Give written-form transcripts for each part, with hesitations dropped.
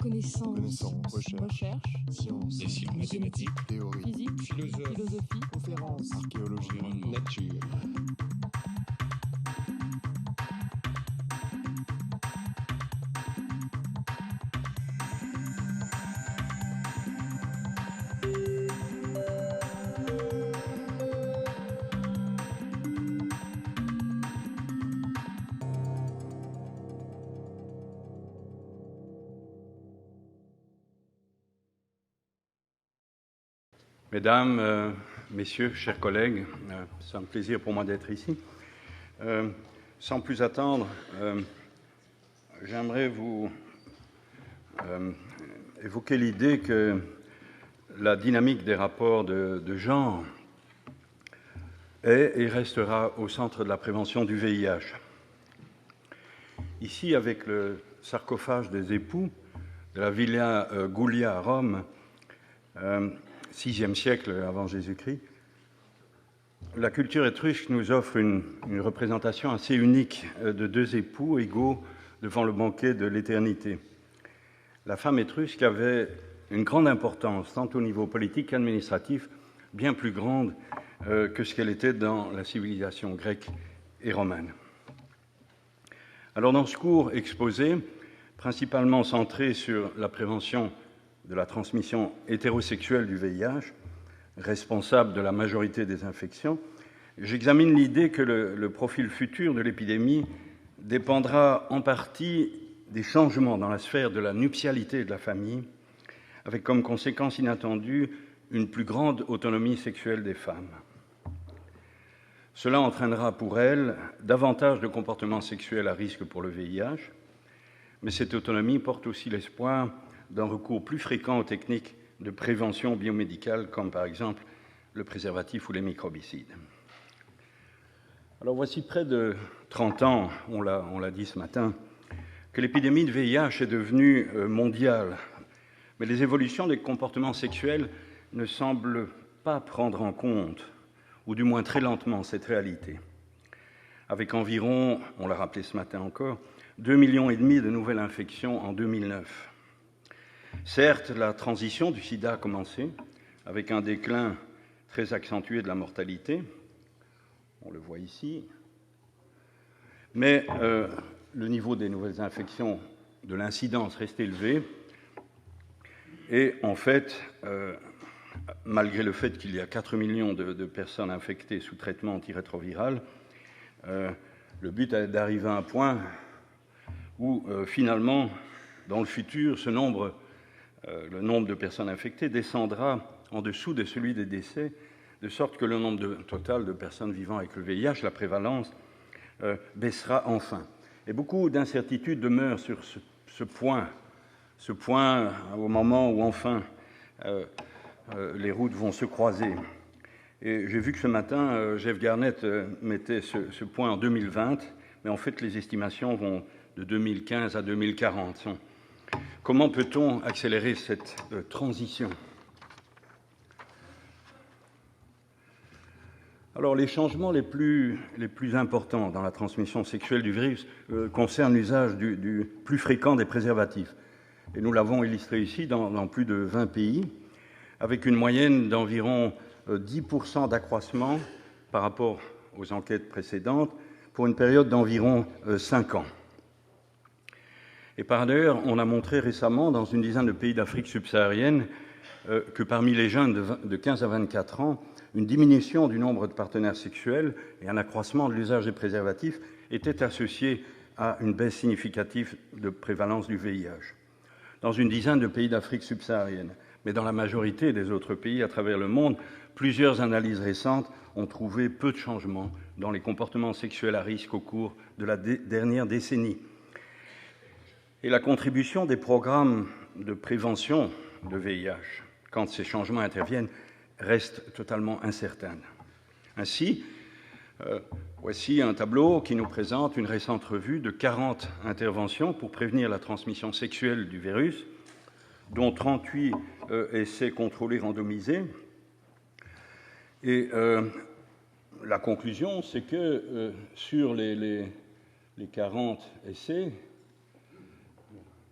Connaissance, recherche, sciences, dessin mathématiques, théorie, physique, philosophie, conférences, archéologie, nature. Mesdames, Messieurs, chers collègues, c'est un plaisir pour moi d'être ici. Sans plus attendre, j'aimerais vous évoquer l'idée que la dynamique des rapports de genre est et restera au centre de la prévention du VIH. Ici, avec le sarcophage des époux de la Villa Giulia à Rome, 6e siècle avant Jésus-Christ, la culture étrusque nous offre une représentation assez unique de deux époux égaux devant le banquet de l'éternité. La femme étrusque avait une grande importance, tant au niveau politique qu'administratif, bien plus grande que ce qu'elle était dans la civilisation grecque et romaine. Alors, dans ce cours exposé, principalement centré sur la prévention de la transmission hétérosexuelle du VIH, responsable de la majorité des infections, j'examine l'idée que le profil futur de l'épidémie dépendra en partie des changements dans la sphère de la nuptialité et de la famille, avec comme conséquence inattendue une plus grande autonomie sexuelle des femmes. Cela entraînera pour elles davantage de comportements sexuels à risque pour le VIH, mais cette autonomie porte aussi l'espoir d'un recours plus fréquent aux techniques de prévention biomédicale, comme par exemple le préservatif ou les microbicides. Alors voici près de 30 ans, on l'a dit ce matin, que l'épidémie de VIH est devenue mondiale, mais les évolutions des comportements sexuels ne semblent pas prendre en compte, ou du moins très lentement, cette réalité. Avec environ, on l'a rappelé ce matin encore, 2,5 millions de nouvelles infections en 2009. Certes, la transition du sida a commencé, avec un déclin très accentué de la mortalité, on le voit ici, mais le niveau des nouvelles infections, de l'incidence reste élevé, et en fait, malgré le fait qu'il y a 4 millions de personnes infectées sous traitement antirétroviral, le but est d'arriver à un point où finalement, dans le futur, le nombre de personnes infectées descendra en dessous de celui des décès, de sorte que le nombre total de personnes vivant avec le VIH, la prévalence, baissera enfin. Et beaucoup d'incertitudes demeurent sur ce point au moment où enfin les routes vont se croiser. Et j'ai vu que ce matin, Jeff Garnett mettait ce point en 2020, mais en fait les estimations vont de 2015 à 2040. Comment peut-on accélérer cette transition ? Alors, les changements les plus importants dans la transmission sexuelle du virus concernent l'usage du plus fréquent des préservatifs. Et nous l'avons illustré ici dans plus de 20 pays, avec une moyenne d'environ 10% d'accroissement par rapport aux enquêtes précédentes, pour une période d'environ 5 ans. Et par ailleurs, on a montré récemment, dans une dizaine de pays d'Afrique subsaharienne, que parmi les jeunes de 15 à 24 ans, une diminution du nombre de partenaires sexuels et un accroissement de l'usage des préservatifs étaient associés à une baisse significative de prévalence du VIH. Dans une dizaine de pays d'Afrique subsaharienne, mais dans la majorité des autres pays à travers le monde, plusieurs analyses récentes ont trouvé peu de changements dans les comportements sexuels à risque au cours de la dernière décennie. Et la contribution des programmes de prévention de VIH, quand ces changements interviennent, reste totalement incertaine. Ainsi, voici un tableau qui nous présente une récente revue de 40 interventions pour prévenir la transmission sexuelle du virus, dont 38 essais contrôlés randomisés. Et la conclusion, c'est que sur les 40 essais,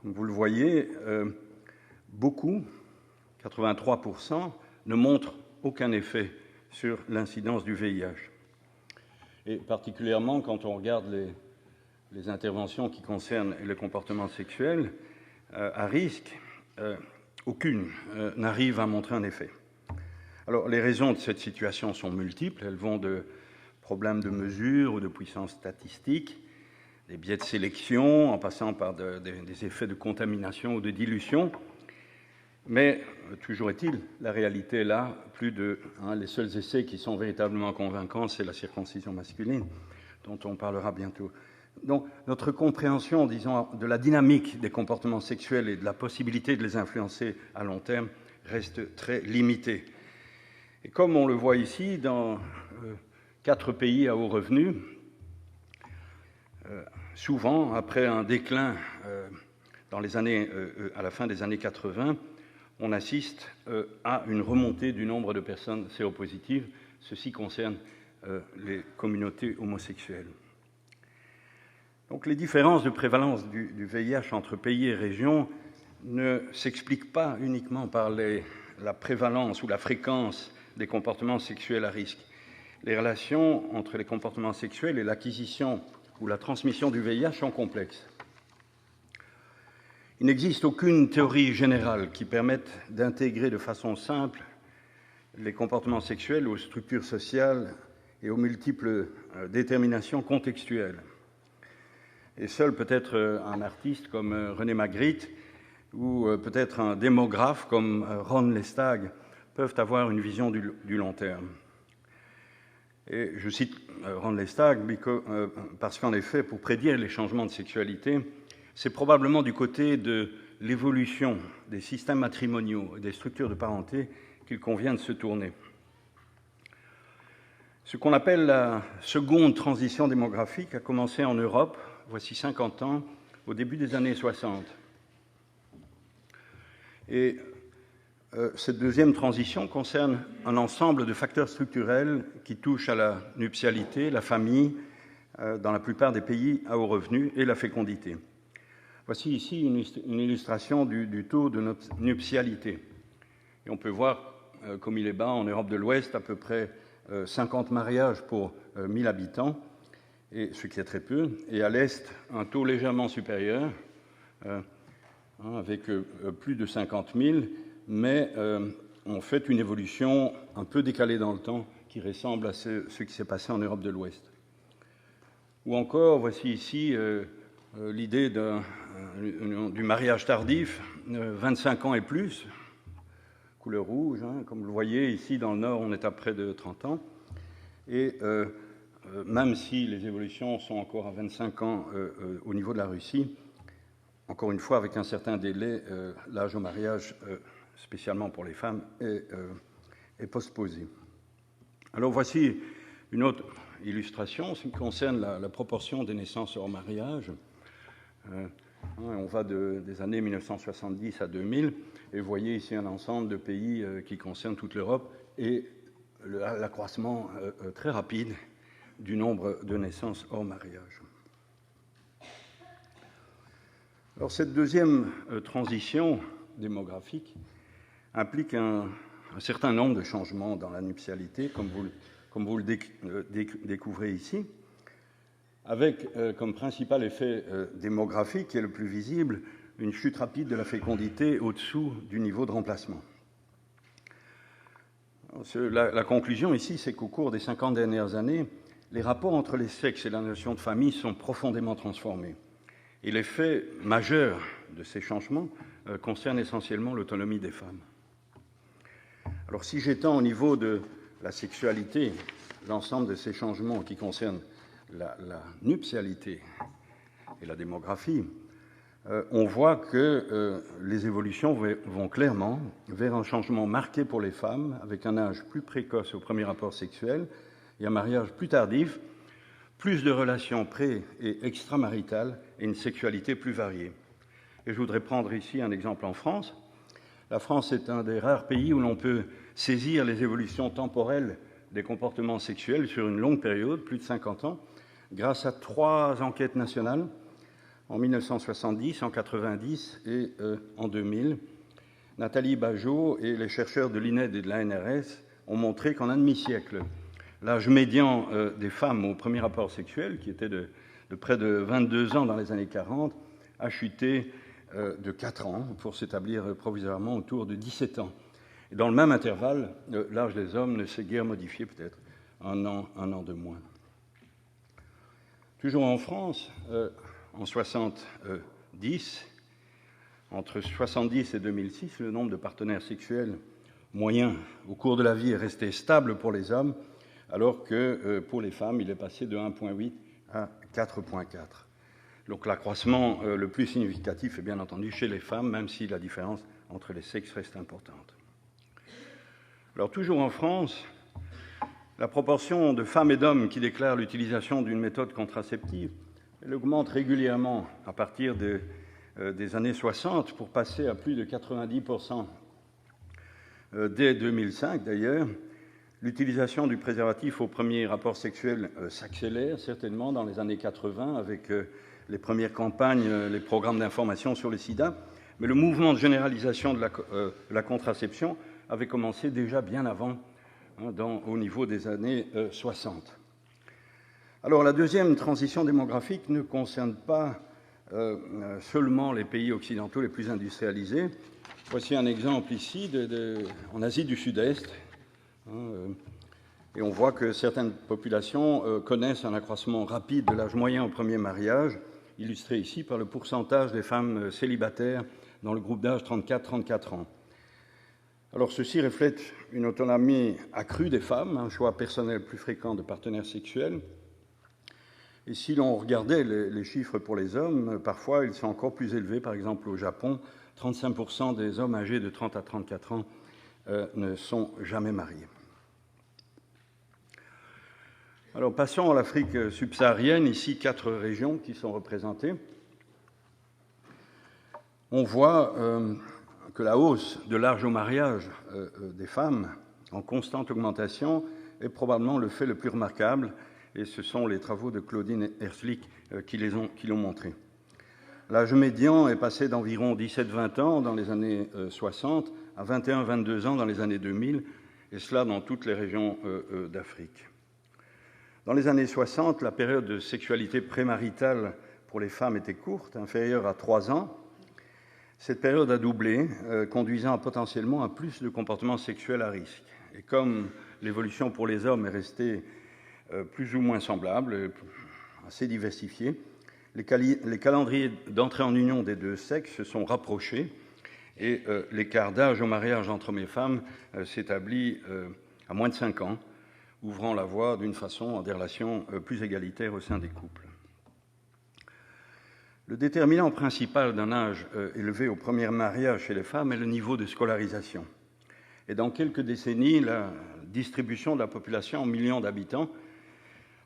Comme vous le voyez, beaucoup, 83%, ne montrent aucun effet sur l'incidence du VIH. Et particulièrement quand on regarde les interventions qui concernent le comportement sexuel à risque, aucune n'arrive à montrer un effet. Alors, les raisons de cette situation sont multiples. Elles vont de problèmes de mesure ou de puissance statistique, des biais de sélection, en passant par des effets de contamination ou de dilution. Mais, toujours est-il, la réalité est là. Les seuls essais qui sont véritablement convaincants, c'est la circoncision masculine, dont on parlera bientôt. Donc, notre compréhension, disons, de la dynamique des comportements sexuels et de la possibilité de les influencer à long terme reste très limitée. Et comme on le voit ici, dans 4 pays à haut revenu, souvent, après un déclin à la fin des années 80, on assiste à une remontée du nombre de personnes séropositives. Ceci concerne les communautés homosexuelles. Donc, les différences de prévalence du VIH entre pays et régions ne s'expliquent pas uniquement par la prévalence ou la fréquence des comportements sexuels à risque. Les relations entre les comportements sexuels et l'acquisition ou la transmission du VIH sont complexes. Il n'existe aucune théorie générale qui permette d'intégrer de façon simple les comportements sexuels aux structures sociales et aux multiples déterminations contextuelles. Et seul peut-être un artiste comme René Magritte ou peut-être un démographe comme Ron Lestag peuvent avoir une vision du long terme. Et je cite Ron Lestag parce qu'en effet, pour prédire les changements de sexualité, c'est probablement du côté de l'évolution des systèmes matrimoniaux et des structures de parenté qu'il convient de se tourner. Ce qu'on appelle la seconde transition démographique a commencé en Europe, voici 50 ans, au début des années 60. Et cette deuxième transition concerne un ensemble de facteurs structurels qui touchent à la nuptialité, la famille, dans la plupart des pays à haut revenu, et la fécondité. Voici ici une illustration du taux de nuptialité. Et on peut voir, comme il est bas en Europe de l'Ouest, à peu près 50 mariages pour 1000 habitants, et ce qui est très peu, et à l'Est, un taux légèrement supérieur, avec plus de 50 000, mais on fait une évolution un peu décalée dans le temps qui ressemble à ce qui s'est passé en Europe de l'Ouest. Ou encore, voici ici l'idée du mariage tardif, 25 ans et plus, couleur rouge, comme vous le voyez ici dans le Nord, on est à près de 30 ans, et même si les évolutions sont encore à 25 ans au niveau de la Russie, encore une fois, avec un certain délai, l'âge au mariage, spécialement pour les femmes, est postposé. Alors voici une autre illustration, ce qui concerne la proportion des naissances hors mariage. On va des années 1970 à 2000, et vous voyez ici un ensemble de pays qui concernent toute l'Europe, et l'accroissement très rapide du nombre de naissances hors mariage. Alors cette deuxième transition démographique implique un certain nombre de changements dans la nuptialité, comme vous le découvrez ici, avec comme principal effet démographique, qui est le plus visible, une chute rapide de la fécondité au-dessous du niveau de remplacement. La conclusion ici, c'est qu'au cours des 50 dernières années, les rapports entre les sexes et la notion de famille sont profondément transformés. Et l'effet majeur de ces changements concerne essentiellement l'autonomie des femmes. Alors si j'étends au niveau de la sexualité l'ensemble de ces changements qui concernent la nuptialité et la démographie, on voit que les évolutions vont clairement vers un changement marqué pour les femmes, avec un âge plus précoce au premier rapport sexuel et un mariage plus tardif, plus de relations pré- et extramaritales et une sexualité plus variée. Et je voudrais prendre ici un exemple en France. La France est un des rares pays où l'on peut saisir les évolutions temporelles des comportements sexuels sur une longue période, plus de 50 ans, grâce à 3 enquêtes nationales en 1970, en 90 et en 2000. Nathalie Bageot et les chercheurs de l'INED et de l'ANRS ont montré qu'en un demi-siècle, l'âge médian des femmes au premier rapport sexuel, qui était de près de 22 ans dans les années 40, a chuté de 4 ans pour s'établir provisoirement autour de 17 ans. Et dans le même intervalle, l'âge des hommes ne s'est guère modifié, peut-être un an de moins. Toujours en France, en 70, entre 70 et 2006, le nombre de partenaires sexuels moyens au cours de la vie est resté stable pour les hommes, alors que pour les femmes, il est passé de 1,8 à 4,4. Donc l'accroissement le plus significatif est bien entendu chez les femmes, même si la différence entre les sexes reste importante. Alors toujours en France, la proportion de femmes et d'hommes qui déclarent l'utilisation d'une méthode contraceptive, elle augmente régulièrement à partir des années 60 pour passer à plus de 90%. Dès 2005 d'ailleurs, l'utilisation du préservatif au premier rapport sexuel s'accélère certainement dans les années 80 avec les premières campagnes, les programmes d'information sur le sida, mais le mouvement de généralisation de la contraception avait commencé déjà bien avant, au niveau des années 60. Alors la deuxième transition démographique ne concerne pas seulement les pays occidentaux les plus industrialisés. Voici un exemple ici en Asie du Sud-Est. Et on voit que certaines populations connaissent un accroissement rapide de l'âge moyen au premier mariage, illustré ici par le pourcentage des femmes célibataires dans le groupe d'âge 34-34 ans. Alors ceci reflète une autonomie accrue des femmes, un choix personnel plus fréquent de partenaires sexuels. Et si l'on regardait les chiffres pour les hommes, parfois ils sont encore plus élevés. Par exemple au Japon, 35% des hommes âgés de 30 à 34 ans ne sont jamais mariés. Alors passons à l'Afrique subsaharienne, ici 4 régions qui sont représentées. On voit que la hausse de l'âge au mariage des femmes en constante augmentation est probablement le fait le plus remarquable, et ce sont les travaux de Claudine Herzlich qui l'ont montré. L'âge médian est passé d'environ 17-20 ans dans les années 60 à 21-22 ans dans les années 2000, et cela dans toutes les régions d'Afrique. Dans les années 60, la période de sexualité prémaritale pour les femmes était courte, inférieure à 3 ans. Cette période a doublé, conduisant potentiellement à plus de comportements sexuels à risque. Et comme l'évolution pour les hommes est restée plus ou moins semblable, assez diversifiée, les calendriers d'entrée en union des deux sexes se sont rapprochés et l'écart d'âge au mariage entre hommes et femmes s'établit à moins de 5 ans, ouvrant la voie d'une façon à des relations plus égalitaires au sein des couples. Le déterminant principal d'un âge élevé au premier mariage chez les femmes est le niveau de scolarisation. Et dans quelques décennies, la distribution de la population en millions d'habitants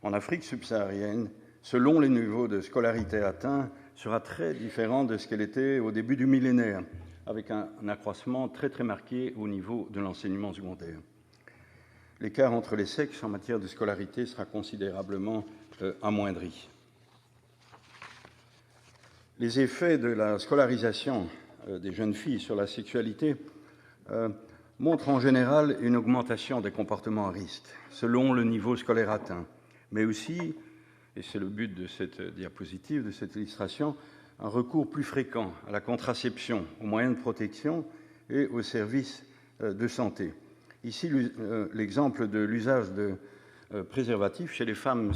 en Afrique subsaharienne, selon les niveaux de scolarité atteints, sera très différente de ce qu'elle était au début du millénaire, avec un accroissement très très marqué au niveau de l'enseignement secondaire. L'écart entre les sexes en matière de scolarité sera considérablement amoindri. Les effets de la scolarisation des jeunes filles sur la sexualité montrent en général une augmentation des comportements à risque, selon le niveau scolaire atteint, mais aussi, et c'est le but de cette diapositive, de cette illustration, un recours plus fréquent à la contraception, aux moyens de protection et aux services de santé. Ici, l'exemple de l'usage de préservatifs chez les femmes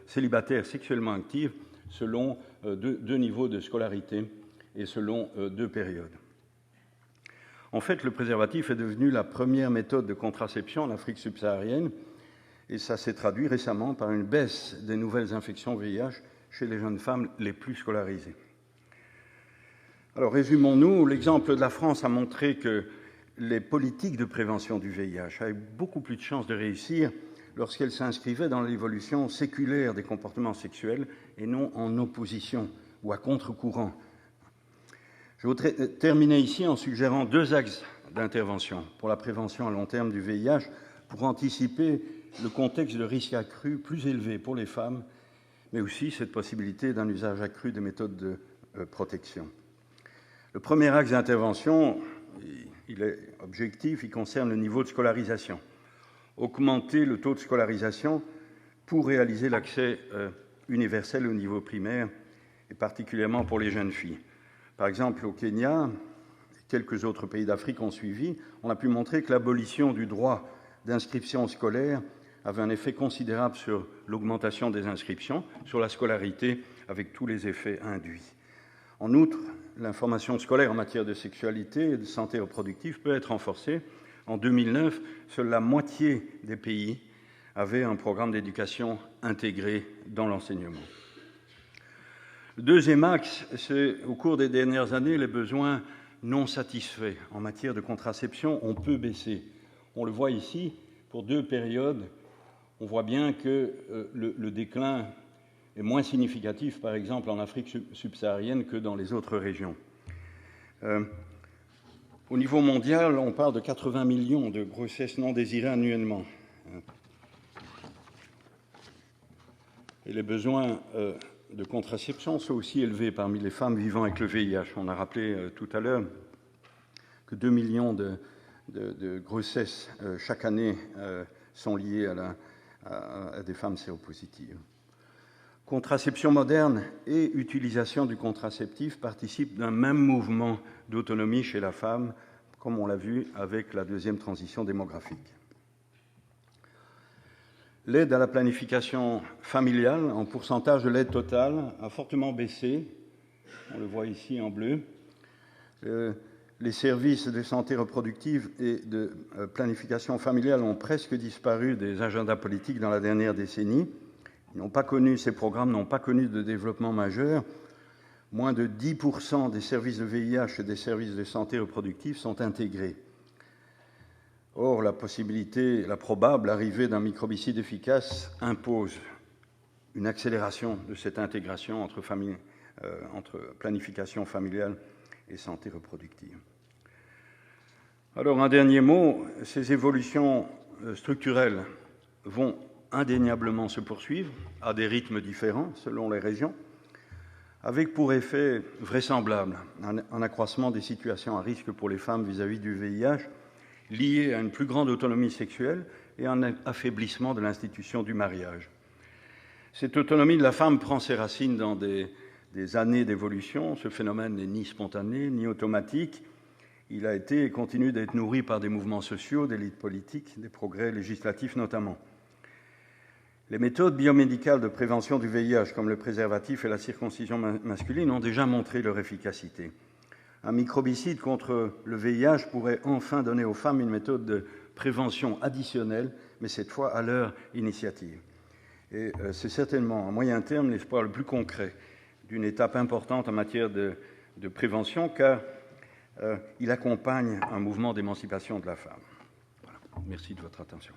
célibataires sexuellement actives selon deux niveaux de scolarité et selon 2 périodes. En fait, le préservatif est devenu la première méthode de contraception en Afrique subsaharienne et ça s'est traduit récemment par une baisse des nouvelles infections VIH chez les jeunes femmes les plus scolarisées. Alors, résumons-nous, l'exemple de la France a montré que les politiques de prévention du VIH avaient beaucoup plus de chances de réussir lorsqu'elles s'inscrivaient dans l'évolution séculaire des comportements sexuels et non en opposition ou à contre-courant. Je voudrais terminer ici en suggérant 2 axes d'intervention pour la prévention à long terme du VIH pour anticiper le contexte de risque accru plus élevé pour les femmes, mais aussi cette possibilité d'un usage accru des méthodes de protection. Le premier axe d'intervention, il est objectif, il concerne le niveau de scolarisation. Augmenter le taux de scolarisation pour réaliser l'accès universel au niveau primaire, et particulièrement pour les jeunes filles. Par exemple, au Kenya, quelques autres pays d'Afrique ont suivi, on a pu montrer que l'abolition du droit d'inscription scolaire avait un effet considérable sur l'augmentation des inscriptions, sur la scolarité, avec tous les effets induits. En outre, l'information scolaire en matière de sexualité et de santé reproductive peut être renforcée. En 2009, seule la moitié des pays avaient un programme d'éducation intégré dans l'enseignement. Le deuxième axe, c'est au cours des dernières années, les besoins non satisfaits en matière de contraception ont peu baissé. On le voit ici, pour 2 périodes, on voit bien que le déclin est moins significatif, par exemple, en Afrique subsaharienne que dans les autres régions. Au niveau mondial, on parle de 80 millions de grossesses non désirées annuellement. Et les besoins de contraception sont aussi élevés parmi les femmes vivant avec le VIH. On a rappelé tout à l'heure que 2 millions de grossesses chaque année sont liées à des femmes séropositives. Contraception moderne et utilisation du contraceptif participent d'un même mouvement d'autonomie chez la femme, comme on l'a vu avec la deuxième transition démographique. L'aide à la planification familiale, en pourcentage de l'aide totale, a fortement baissé. On le voit ici en bleu. Les services de santé reproductive et de planification familiale ont presque disparu des agendas politiques dans la dernière décennie. Ces programmes n'ont pas connu de développement majeur. Moins de 10% des services de VIH et des services de santé reproductive sont intégrés. Or, la probable arrivée d'un microbicide efficace impose une accélération de cette intégration entre planification familiale et santé reproductive. Alors, un dernier mot, ces évolutions structurelles vont indéniablement se poursuivre à des rythmes différents selon les régions, avec pour effet vraisemblable un accroissement des situations à risque pour les femmes vis-à-vis du VIH, lié à une plus grande autonomie sexuelle et un affaiblissement de l'institution du mariage. Cette autonomie de la femme prend ses racines dans des années d'évolution. Ce phénomène n'est ni spontané, ni automatique. Il a été et continue d'être nourri par des mouvements sociaux, d'élites politiques, des progrès législatifs notamment. Les méthodes biomédicales de prévention du VIH, comme le préservatif et la circoncision masculine, ont déjà montré leur efficacité. Un microbicide contre le VIH pourrait enfin donner aux femmes une méthode de prévention additionnelle, mais cette fois à leur initiative. Et c'est certainement, à moyen terme, l'espoir le plus concret d'une étape importante en matière de prévention, car il accompagne un mouvement d'émancipation de la femme. Voilà. Merci de votre attention.